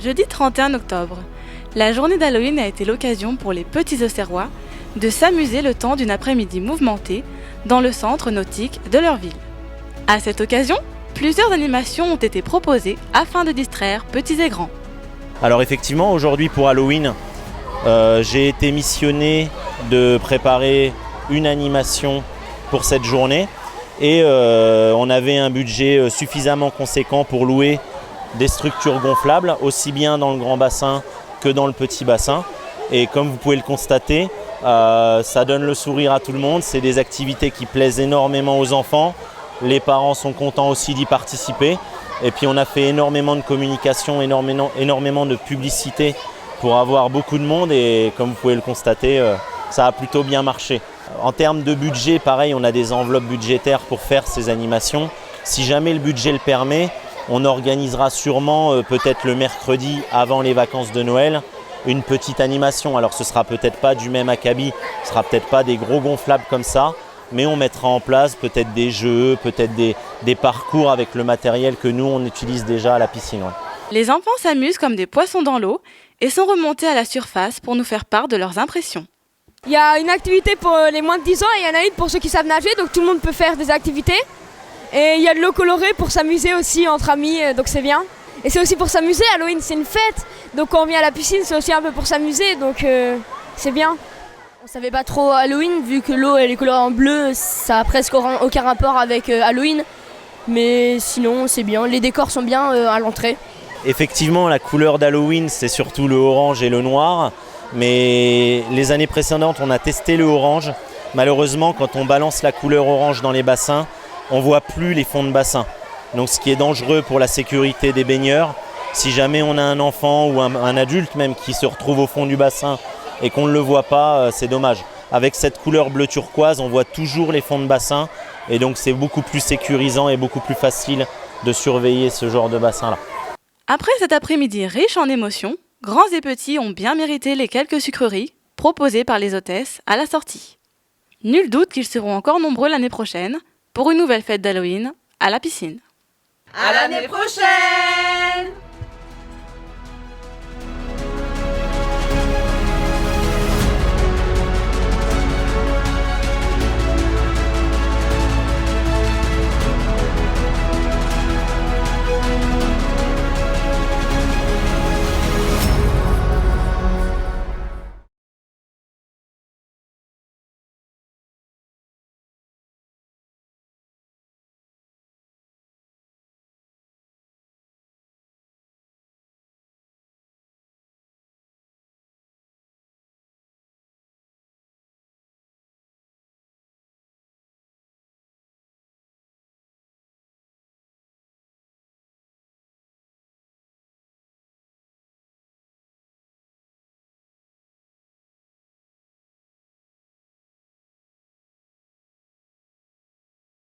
Jeudi 31 octobre, la journée d'Halloween a été l'occasion pour les petits Auxerrois de s'amuser le temps d'une après-midi mouvementée dans le centre nautique de leur ville. À cette occasion, plusieurs animations ont été proposées afin de distraire petits et grands. Alors effectivement, aujourd'hui pour Halloween, j'ai été missionné de préparer une animation pour cette journée et on avait un budget suffisamment conséquent pour louer des structures gonflables, aussi bien dans le grand bassin que dans le petit bassin. Et comme vous pouvez le constater, ça donne le sourire à tout le monde. C'est des activités qui plaisent énormément aux enfants. Les parents sont contents aussi d'y participer. Et puis on a fait énormément de communication, énormément de publicité pour avoir beaucoup de monde. Et comme vous pouvez le constater, ça a plutôt bien marché. En termes de budget, pareil, on a des enveloppes budgétaires pour faire ces animations. Si jamais le budget le permet, on organisera sûrement, peut-être le mercredi avant les vacances de Noël, une petite animation. Alors ce ne sera peut-être pas du même acabit, ce ne sera peut-être pas des gros gonflables comme ça, mais on mettra en place peut-être des jeux, peut-être des parcours avec le matériel que nous on utilise déjà à la piscine. Ouais. Les enfants s'amusent comme des poissons dans l'eau et sont remontés à la surface pour nous faire part de leurs impressions. Il y a une activité pour les moins de 10 ans et il y en a une pour ceux qui savent nager, donc tout le monde peut faire des activités. Et il y a de l'eau colorée pour s'amuser aussi entre amis, donc c'est bien. Et c'est aussi pour s'amuser, Halloween c'est une fête, donc quand on vient à la piscine c'est aussi un peu pour s'amuser, donc c'est bien. On savait pas trop Halloween, vu que l'eau elle est colorée en bleu, ça a presque aucun rapport avec Halloween. Mais sinon c'est bien, les décors sont bien à l'entrée. Effectivement, la couleur d'Halloween c'est surtout le orange et le noir, mais les années précédentes on a testé le orange. Malheureusement quand on balance la couleur orange dans les bassins, on ne voit plus les fonds de bassin. Donc ce qui est dangereux pour la sécurité des baigneurs, si jamais on a un enfant ou un adulte même qui se retrouve au fond du bassin et qu'on ne le voit pas, c'est dommage. Avec cette couleur bleu turquoise, on voit toujours les fonds de bassin et donc c'est beaucoup plus sécurisant et beaucoup plus facile de surveiller ce genre de bassin-là. Après cet après-midi riche en émotions, grands et petits ont bien mérité les quelques sucreries proposées par les hôtesses à la sortie. Nul doute qu'ils seront encore nombreux l'année prochaine pour une nouvelle fête d'Halloween à la piscine. À l'année prochaine!